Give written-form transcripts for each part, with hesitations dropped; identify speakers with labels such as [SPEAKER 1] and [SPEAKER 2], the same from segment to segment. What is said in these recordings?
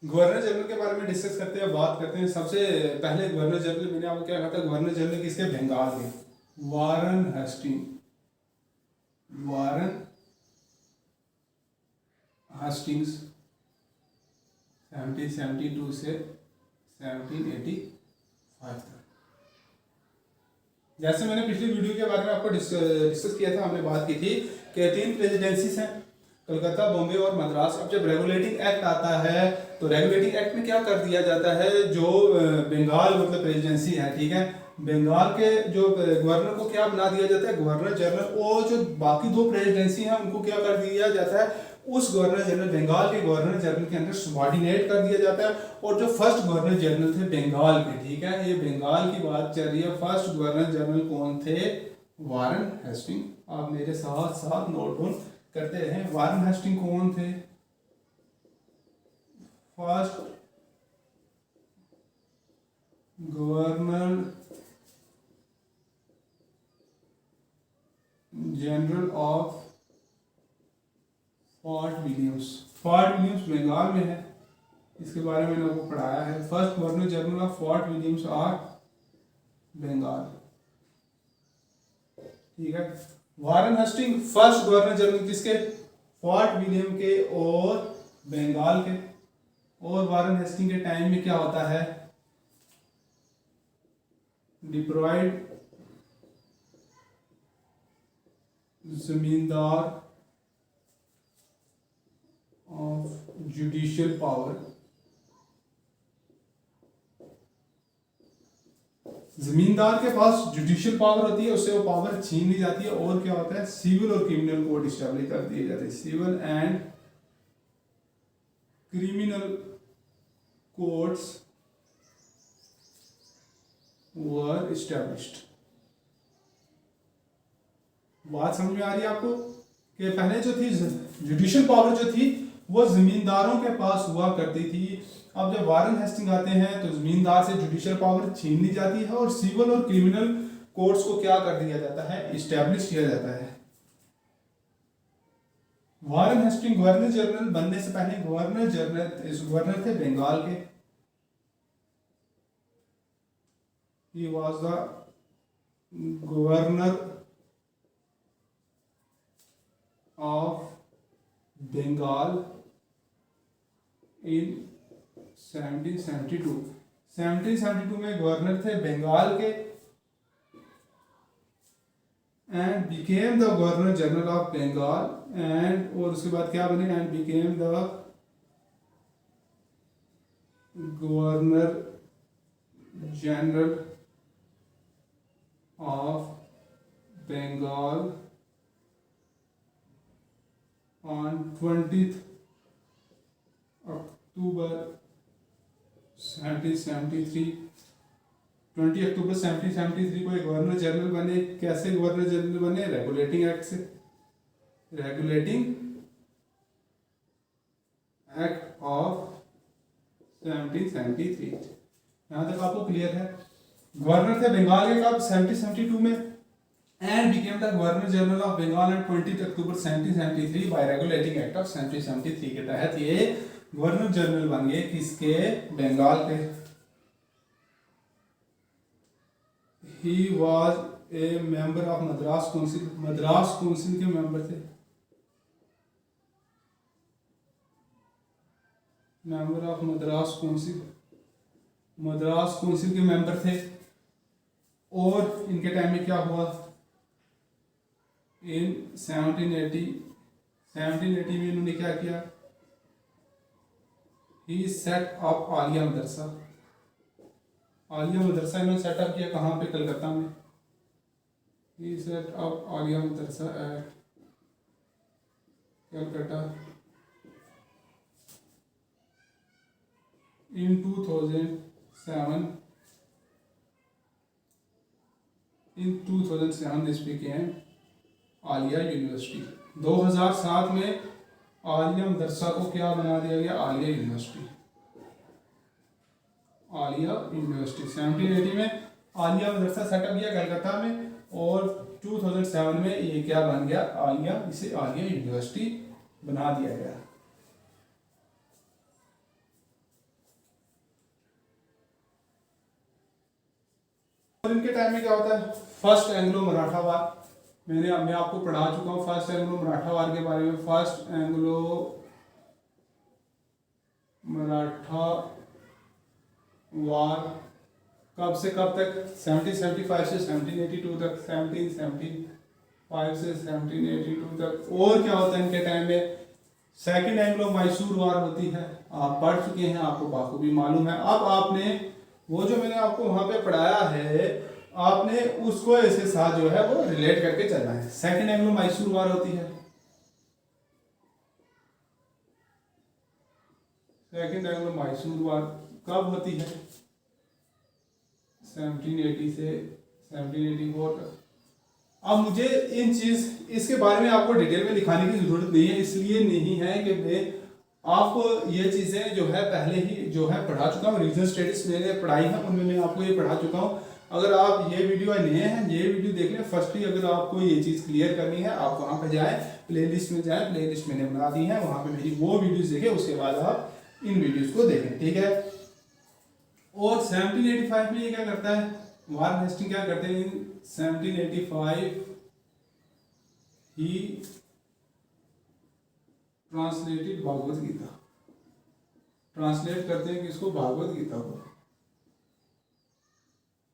[SPEAKER 1] Governor general के बारे में डिस्कस करते हैं, बात करते हैं। सबसे पहले गवर्नर जनरल मैंने आपको क्या कहा था, गवर्नर जनरल किसके, बंगाल के, वारन हेस्टिंग, वारन हेस्टिंग्स 1772 से 1785 तक। जैसे मैंने पिछली वीडियो के बारे में आपको डिस्कस किया था, हमने बात की थी कि 3 प्रेसिडेंसीज हैं, कलकत्ता, बॉम्बे और मद्रास। अब जब रेगुलेटिंग एक्ट आता है तो रेगुलेटिंग एक्ट में क्या कर दिया जाता है, जो बंगाल मतलब प्रेसिडेंसी है, ठीक है, बंगाल के जो गवर्नर को क्या बना दिया जाता है, गवर्नर जनरल। और जो बाकी 2 प्रेसिडेंसी हैं उनको क्या कर दिया जाता है, उस गवर्नर जनरल, बंगाल के गवर्नर जनरल के अंदर सबॉर्डिनेट कर दिया जाता है। और जो फर्स्ट गवर्नर जनरल थे बंगाल के, ठीक है, ये बंगाल की बात चल रही है, फर्स्ट गवर्नर जनरल कौन थे, वारन हेस्टिंग। आप मेरे साथ साथ नोट डाउन करते रहे। वारन हेस्टिंग कौन थे, first governor general of Fort Williams. Fort Williams Bengal में है, इसके बारे में मैंने आपको पढ़ाया है। First governor general of Fort Williams or Bengal, ठीक है। Warren Hasting first governor general किसके, फोर्ट विलियम के और बंगाल के। और वारन हेस्टिंग के टाइम में क्या होता है, डिप्राइड जमींदार ऑफ जुडिशियल पावर। जमींदार के पास जुडिशियल पावर होती है, उससे वो पावर छीन ली जाती है। और क्या होता है, सिविल और क्रिमिनल कोड स्टैब्लिश कर दिए जाते हैं। Civil and criminal courts were established. बात समझ में आ रही है आपको कि पहले जो थी जुडिशियल पावर जो थी वो जमींदारों के पास हुआ करती थी। अब जब वारन हेस्टिंग आते हैं तो जमींदार से जुडिशियल पावर छीन ली जाती है और सिविल और क्रिमिनल कोर्ट्स को क्या कर दिया जाता है, इस्टेब्लिश किया जाता है। वारन हेस्टिंग गवर्नर जनरल बनने से पहले गवर्नर थे बंगाल के। He was the governor of Bengal in 1772। 1772 में गवर्नर थे बंगाल के and became the governor general of Bengal. And और उसके बाद क्या बने, and became the governor general of Bengal on 20th October 1773। 20 अक्टूबर 1773 को एक गवर्नर जनरल बने। कैसे गवर्नर जनरल बने, रेगुलेटिंग एक्ट से। Regulating act of 1773। यहां तक आपको क्लियर है। गवर्नर थे बंगाल के कब, 1772 में। and became the governor general of Bengal on 20 अक्टूबर 1773 by regulating act of 1773 के तहत ये गवर्नर जनरल बन गए, किसके, बंगाल के। he was a member of Madras council. Madras council के मेंबर थे, member of Madras council, Madras council के मेंबर थे। और इनके टाइम में क्या हुआ, इन 1780 में इन्होंने क्या किया, he set up Aliah Madrasa. Aliah Madrasa इन्होंने सेटअप किया कहाँ पे, कलकत्ता में। He set up Aliah Madrasa at Calcutta in 2007। In 2007 this became Aliah university. 2007 में आलिया मदरसा को क्या बना दिया गया, आलिया यूनिवर्सिटी। आलिया यूनिवर्सिटी 1780 में आलिया मदरसा सेटअप किया कलकत्ता में, और 2007 में ये क्या बन गया, आलिया, इसे आलिया यूनिवर्सिटी बना दिया गया। और इनके टाइम में क्या होता है, फर्स्ट एंग्लो मराठा वार, मैं आपको पढ़ा चुका हूँ फर्स्ट एंग्लो मराठा वार के बारे में। फर्स्ट एंग्लो मराठा वार कब से कब तक, 1775 से 1782 तक, 1775 से 1782 तक। और क्या होता है इनके टाइम में, सेकंड एंग्लो मैसूर वार होती है, आप पढ़ चुके हैं, आपको बाखूबी मालूम है। अब आपने वो जो मैंने आपको वहां पे पढ़ाया है, आपने उसको इसके साथ जो है वो रिलेट करके चलना है। सेकंड एंग्लो मैसूर वार होती है, सेकंड एंग्लो मैसूर वार कब होती है, 1780 से 1784 तक। अब मुझे इन चीज इसके बारे में आपको डिटेल में लिखाने की जरूरत नहीं है, इसलिए नहीं है कि मैं आपको ये चीजें जो है पहले ही जो है पढ़ा चुका हूँ। रीजन स्टेटस मैंने पढ़ाई है, उनमें मैं आपको ये पढ़ा चुका हूँ। अगर आप ये वीडियो नए हैं, ये वीडियो देख लें। फर्स्टली अगर आपको ये चीज क्लियर करनी है, आप वहां पर जाएं, प्लेलिस्ट में जाएं, प्लेलिस्ट मैंने बना दी है, वहां पे मेरी वो वीडियोस देखें, उसके बाद आप इन वीडियोस को देखें, ठीक है। और 1785 में ये क्या करता है, वारेन हेस्टिंग क्या करते हैं, 1785 ही ट्रांसलेटेड भागवत गीता, ट्रांसलेट करते हैं किसको, भागवत गीता को,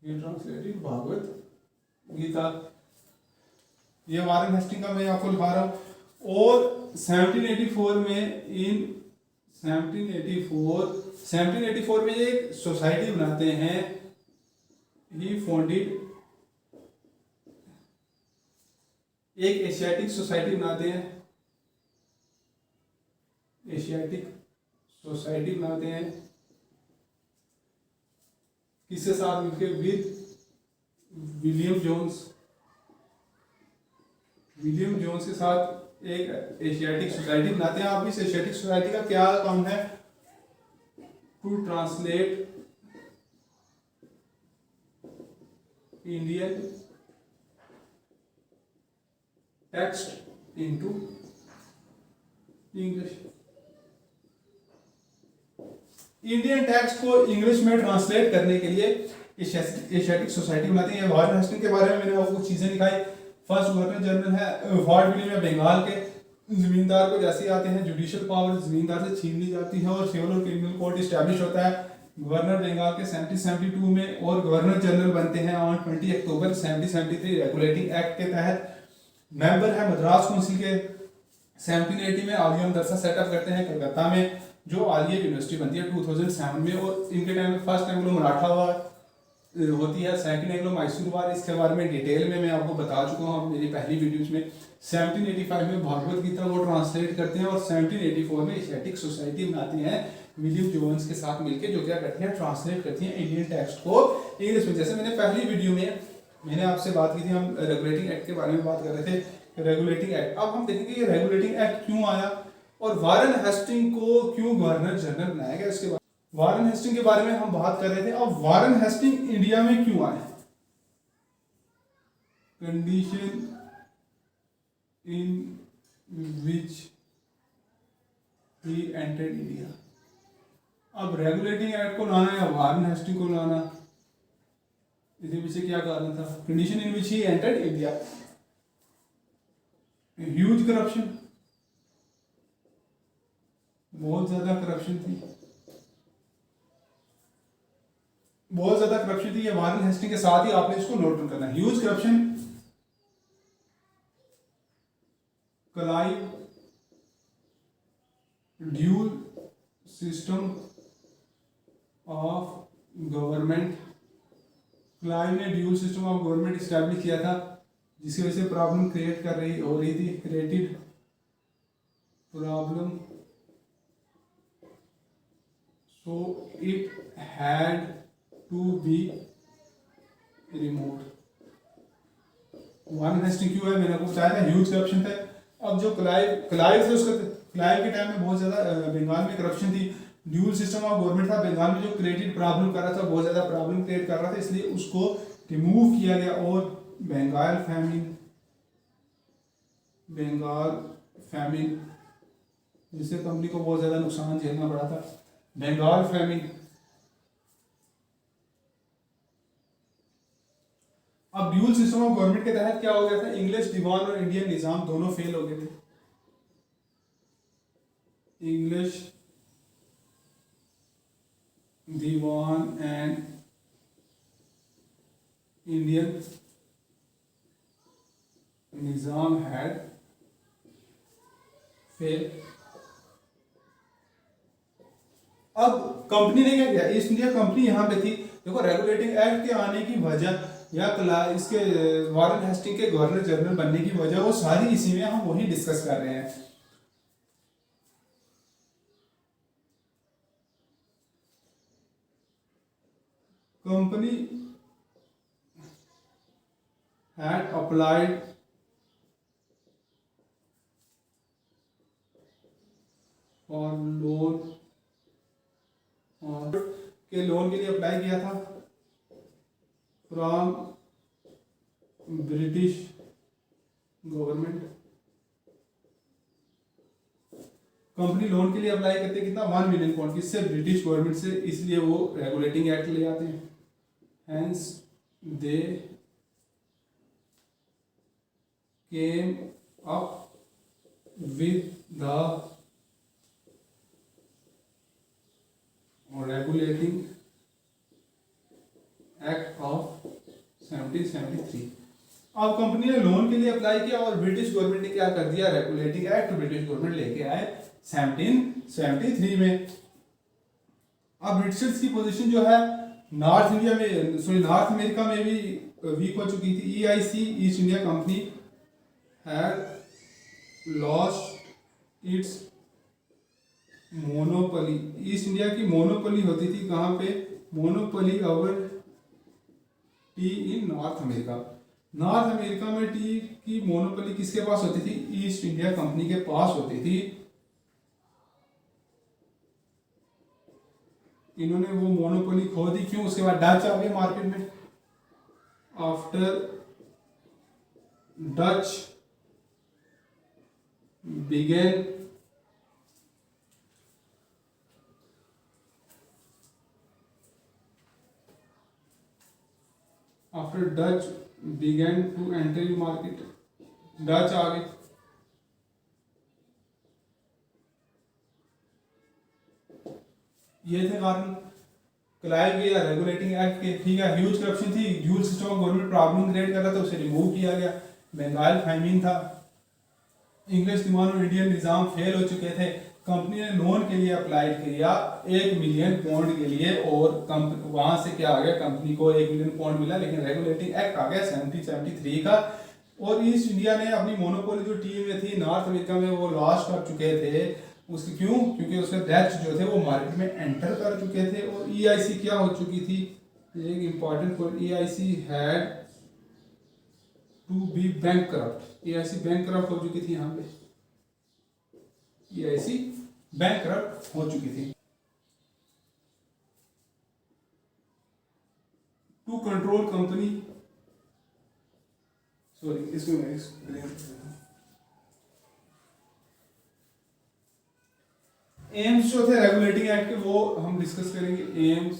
[SPEAKER 1] ये ट्रांसलेटेड भागवत गीता, ये वारेन हेस्टिंग का मैं आपको लिखा रहा हूं। और 1784 में इन 1784 में एक सोसाइटी बनाते हैं, ही फाउंडेड एक एशियाटिक सोसाइटी बनाते हैं, एशियाटिक सोसाइटी बनाते हैं, किसके साथ मिलकर, विद विलियम जोन्स के साथ एक एशियाटिक सोसाइटी बनाते हैं। आप इस एशियाटिक सोसाइटी का क्या काम है, to translate Indian text into English, Indian text को इंग्लिश में ट्रांसलेट करने के लिए एशियाटिक सोसाइटी बनाती है। वारेन हेस्टिंग के बारे में मैंने आपको कुछ चीजें दिखाई। फर्स्ट गवर्नर जनरल है, फॉर्ट विलियम में बंगाल के जमींदार को जैसे आते हैं, जुडिशियल पावर जमींदार से छीन ली जाती है और सिविल और क्रिमिनल कोर्ट स्टैब्लिश होता है गवर्नर बंगाल के 1772 में। और गवर्नर जनरल बनते हैं ऑन 20 अक्टूबर 1773 रेगुलेटिंग एक्ट के तहत। मेंबर है मद्रास काउंसिल के। 1780 में आलिया मदरसा सेटअप करते हैं कलकत्ता में, जो आलिया यूनिवर्सिटी बनती है 2007 में। और इनके टाइम में फर्स्ट एंग्लो मराठा वार होती है, सेकंड एंग्लो मैसूर वार, इसके बारे में डिटेल में मैं आपको बता चुका हूँ मेरी पहली वीडियोज में। 1785 में भागवत गीता को ट्रांसलेट करते हैं और 1784 में एशियाटिक सोसाइटी बनाती हैं विलियम जोन्स के साथ मिलकर, जो क्या करती हैं, ट्रांसलेट करती हैं इंडियन टेक्स्ट को इंग्लिश में। जैसे मैंने पहली वीडियो में मैंने आपसे बात की थी, हम रेगुलेटिंग एक्ट के बारे में बात कर रहे थे, रेगुलेटिंग एक्ट। अब हम देखेंगे ये रेगुलेटिंग एक्ट क्यों आया और वारेन हेस्टिंग को क्यों गवर्नर जनरल बनाया गया। इसके बाद वारेन हेस्टिंग के बारे में हम बात कर रहे थे। अब वारेन हेस्टिंग इंडिया में क्यों आए, condition in which he entered India. अब रेगुलेटिंग एक्ट को लाना या वारेन हेस्टिंग को लाना, इसके पीछे क्या कारण था, condition in which he entered India. Huge corruption, बहुत ज्यादा करप्शन थी, बहुत ज्यादा करप्शन थी। ये वारेन हेस्टिंग के साथ ही आपने इसको नोट डाउन करना है। Huge corruption, Clive dual system of government, Clive ने dual system of government establish किया था, जिसकी वजह से प्रॉब्लम क्रिएट हो रही थी, created problem, so it had to be removed. Warren Hasting क्यों है, मैंने आपको बताया था, ह्यूज करप्शन था। अब जो क्लाइव थे, उसका क्लाइव के टाइम में बहुत ज्यादा बंगाल में करप्शन थी, ड्यूल सिस्टम ऑफ गवर्नमेंट था, बंगाल में जो क्रिएटेड प्रॉब्लम कर रहा था, बहुत ज्यादा प्रॉब्लम क्रिएट कर रहा था, इसलिए उसको रिमूव किया गया। और बंगाल फैमिन जिससे कंपनी को बहुत ज्यादा नुकसान झेलना पड़ा था। बंगाल फैमिन अब ड्यूल सिस्टम ऑफ गवर्नमेंट के तहत क्या हो गया था, इंग्लिश दीवान और इंडियन निजाम दोनों फेल हो गए थे। English diwan and Indian Nizam had fail. अब कंपनी ने क्या किया, ईस्ट इंडिया कंपनी यहाँ पे थी। देखो रेगुलेटिंग एक्ट के आने की वजह या इसके वॉरेन हेस्टिंग के गवर्नर जनरल बनने की वजह, वो सारी इसी में हम वही डिस्कस कर रहे हैं। Company had applied for loan और के लोन के लिए अप्लाई किया था from British government. Company loan के लिए अप्लाई करते कितना, 1 मिलियन पाउंड, किससे, ब्रिटिश गवर्नमेंट से, इसलिए वो रेगुलेटिंग एक्ट ले आते हैं। Hence they came up with the regulating act of 1773। अब कंपनी ने लोन के लिए अप्लाई किया और ब्रिटिश गवर्नमेंट ने क्या कर दिया, रेगुलेटिंग एक्ट ब्रिटिश गवर्नमेंट लेके आए 1773 में। अब ब्रिटिशर्स की पोजीशन जो है नॉर्थ इंडिया में, सॉरी नॉर्थ अमेरिका में भी वीक हो चुकी थी। EIC east India company had lost its monopoly। East India की मोनोपोली होती थी कहाँ पे, मोनोपोली ओवर टी इन नॉर्थ अमेरिका। नॉर्थ अमेरिका में टी की मोनोपोली किसके पास होती थी, ईस्ट इंडिया कंपनी के पास होती थी। इन्होंने वो मोनोपोली खो दी, क्यों, उसके बाद डच आ गए मार्केट में। After Dutch began after Dutch began to enter the market, Dutch आ गए। ये थे कारण क्लाइव किया रेगुलेटिंग एक्ट के, ठीक है। ह्यूज करप्शन थी, dual system of government problem create कर रहा था, उसे रिमूव किया गया। बंगाल फाइमिन था, इंग्लिश दीवान और इंडियन निजाम फेल हो चुके थे। कंपनी ने लोन के लिए अप्लाई किया 1 मिलियन पाउंड के लिए, और वहां से क्या आ गया, कंपनी को 1 मिलियन पाउंड मिला, लेकिन रेगुलेटिंग एक्ट आ गया 1773 का। और ईस्ट इंडिया ने अपनी मोनोपोली जो टीम में थी नॉर्थ अमेरिका में, वो लॉस कर चुके थे। उसकी क्यों, क्योंकि उसके डच जो थे वो मार्केट में एंटर कर चुके थे। और EIC क्या हो चुकी थी, एक important point, EIC had to be bankrupt. EIC bankrupt हो चुकी थी, यहाँ पे EIC बैंकक्रप्ट हो चुकी थी। टू कंट्रोल कंपनी, सॉरी इसको मैं एम्स जो थे रेगुलेटिंग एक्ट के, वो हम डिस्कस करेंगे। AIIMS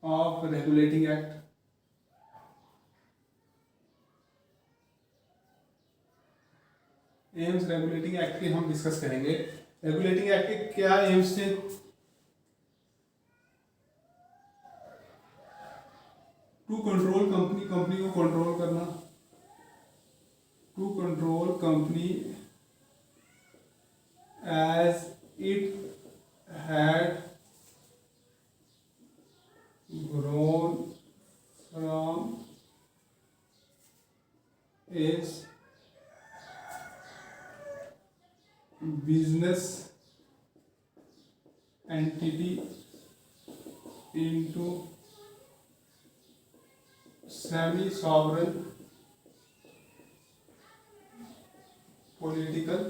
[SPEAKER 1] of regulating act, AIIMS regulating act के हम डिस्कस करेंगे। रेगुलेटिंग एक्ट के क्या एम्स थे, टू कंट्रोल कंपनी, कंपनी को कंट्रोल करना, to control company as it had grown from its business entity into semi-sovereign political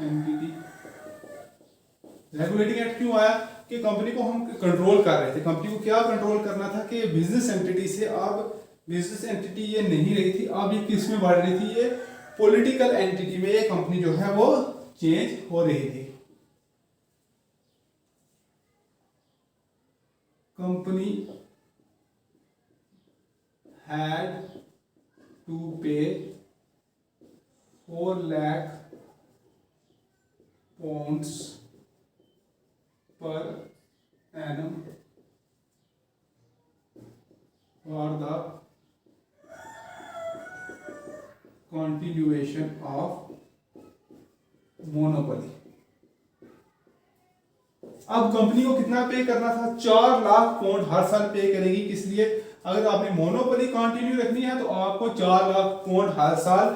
[SPEAKER 1] entity। Regulating act क्यों आया, कि कंपनी को हम कंट्रोल कर रहे थे। कंपनी को क्या कंट्रोल करना था, कि बिजनेस एंटिटी से, अब बिजनेस एंटिटी ये नहीं रही थी, अब ये किस में बढ़ रही थी, ये पॉलिटिकल एंटिटी में ये कंपनी जो है वो चेंज हो रही थी। Company had to pay 4 lakh pounds per annum for the continuation of monopoly. अब कंपनी को कितना पे करना था? 4 लाख पाउंड हर साल पे करेगी। किस लिए? अगर आपने मोनोपोली कंटिन्यू रखनी है तो आपको 4 लाख पाउंड हर साल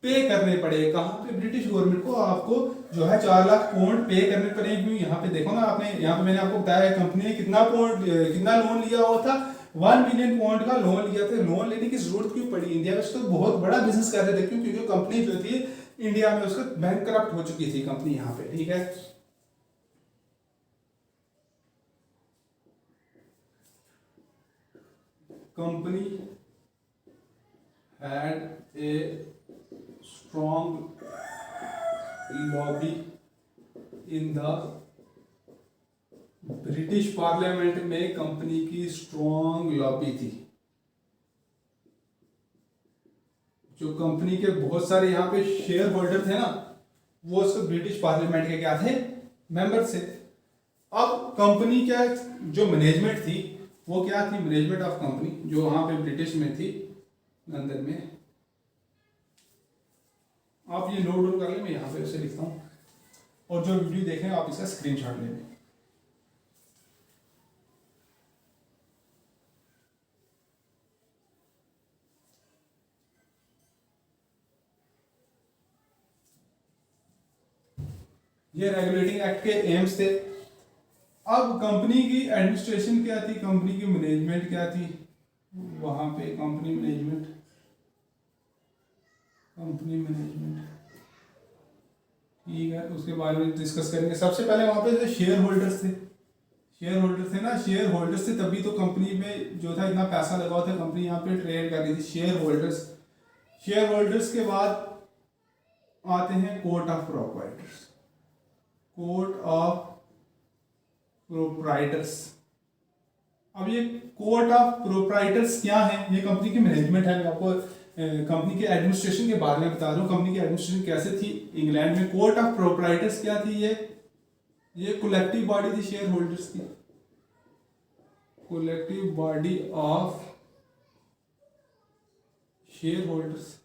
[SPEAKER 1] पे करने पड़ेगा। कहाँ पे? ब्रिटिश गवर्नमेंट को आपको जो है 4 लाख पाउंड पे करने पड़ेंगे। क्योंकि यहाँ पे देखो ना, आपने यहाँ पे मैंने आपको बताया कंपनी ने कितना लोन लिया हुआ था? 1 बिलियन पाउंड का लोन लिया था। लोन लेने की जरूरत क्यों पड़ी? इंडिया में तो बहुत बड़ा बिजनेस कर रहे थे। क्यों? क्योंकि कंपनी जो थी इंडिया में उसका बैंकक्रप्ट हो चुकी थी कंपनी यहाँ पे। ठीक है, company had a strong lobby in the British parliament में कंपनी की स्ट्रॉन्ग लॉबी थी। जो कंपनी के बहुत सारे यहाँ पे शेयर होल्डर थे ना, वो उसको ब्रिटिश पार्लियामेंट के क्या थे? मेंबर थे। अब कंपनी क्या, जो मैनेजमेंट थी वो क्या थी? मैनेजमेंट ऑफ कंपनी जो वहां पे ब्रिटिश में थी, लंदन में। आप ये नोट डाउन कर ले, मैं यहाँ पे उसे लिखता हूँ, और जो वीडियो देखें आप इसका स्क्रीनशॉट ले लें। ये रेगुलेटिंग एक्ट के एम्स थे। अब कंपनी की एडमिनिस्ट्रेशन क्या थी? कंपनी की मैनेजमेंट क्या थी? वहां पे कंपनी मैनेजमेंट ठीक है, उसके बारे में डिस्कस करेंगे। सबसे पहले वहां पे जो शेयर होल्डर्स थे ना, शेयर होल्डर्स थे, तभी तो कंपनी में जो था इतना पैसा लगा हुआ था, कंपनी यहाँ पे ट्रेड कर रही थी। शेयर होल्डर्स के बाद आते हैं कोर्ट ऑफ प्रोप्राइटर्स। अब ये कोर्ट ऑफ प्रोप्राइटर्स क्या है? ये कंपनी की मैनेजमेंट है। मैं आपको कंपनी के एडमिनिस्ट्रेशन के बारे में बता रहा हूँ, कंपनी की एडमिनिस्ट्रेशन कैसे थी इंग्लैंड में। कोर्ट ऑफ प्रोप्राइटर्स क्या थी? ये कलेक्टिव बॉडी थी शेयर होल्डर्स की, collective body of share holders.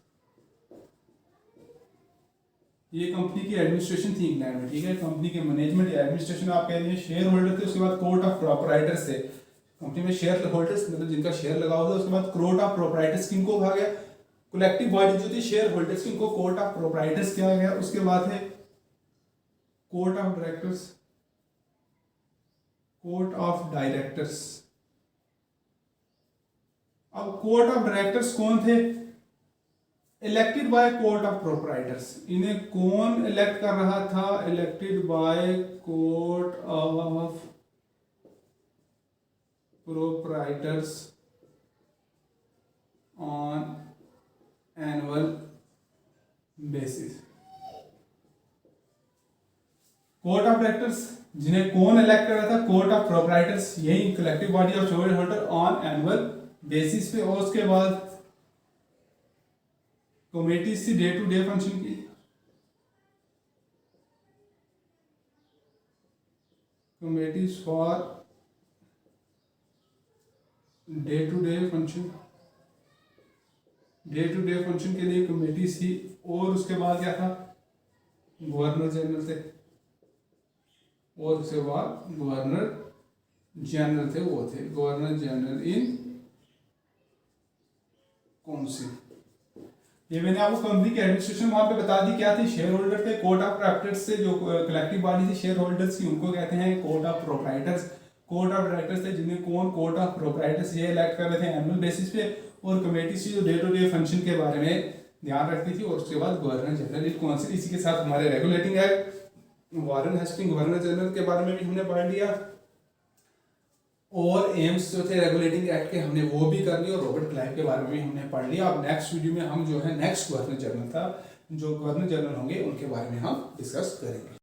[SPEAKER 1] ये कंपनी की एडमिनिस्ट्रेशन थी इंग्लैंड में। ठीक है, कंपनी के मैनेजमेंट या एडमिनिस्ट्रेशन आप कह रहे हैं। शेयर होल्डर थे, उसके बाद कोर्ट ऑफ प्रोप्राइटर्स थे। कंपनी में शेयर होल्डर्स मतलब जिनका शेयर लगा हुआ था, उसके बाद कोर्ट ऑफ प्रोप्राइटर्स किनको कहा गया? कलेक्टिव बॉडी जो थी शेयर होल्डर्स की, इनको कोर्ट ऑफ प्रोप्राइटर्स कहा गया। उसके बाद है कोर्ट ऑफ डायरेक्टर्स। अब कोर्ट ऑफ डायरेक्टर्स कौन थे? Elected by court of proprietors. इन्हें कौन इलेक्ट कर रहा था? Elected by court of proprietors on annual basis. Court of directors जिन्हें कौन इलेक्ट कर रहा था? कोर्ट ऑफ प्रोप्राइटर्स, यही collective body of share holder on annual basis पे। और उसके बाद कमेटीज थी डे टू डे फंक्शन की। Committees for day to day function के लिए कमेटीज थी। और उसके बाद क्या था? गवर्नर जनरल थे। और उसके बाद गवर्नर जनरल थे, वो थे गवर्नर जनरल इन काउंसिल। ये मैंने आपको कंपनी की एडमिनिस्ट्रेशन वहां पे बता दी क्या थी। शेयर होल्डर थे। कोर्ट ऑफ प्रोप्राइटर्स से जो कलेक्टिव बॉडी थी शेयर होल्डर्स की, उनको कहते हैं court of proprietors. Court of directors थे जिन्हें कौन? कोर्ट ऑफ प्रोप्राइटर्स ये इलेक्ट कर रहे थे एनुअल बेसिस पे। और कमेटी थी जो डे टू डे फंक्शन के बारे में ध्यान रखती थी। और उसके बाद गवर्नर जनरल इन काउंसिल। इसी के साथ हमारे regulating act, Warren Hasting governor general के बारे में भी हमने पढ़ लिया, और एम्स जो थे रेगुलेटिंग एक्ट के हमने वो भी कर लिया, और रॉबर्ट क्लाइव के बारे में भी हमने पढ़ लिया। अब नेक्स्ट वीडियो में हम जो है नेक्स्ट गवर्नर जनरल होंगे उनके बारे में हम डिस्कस करेंगे।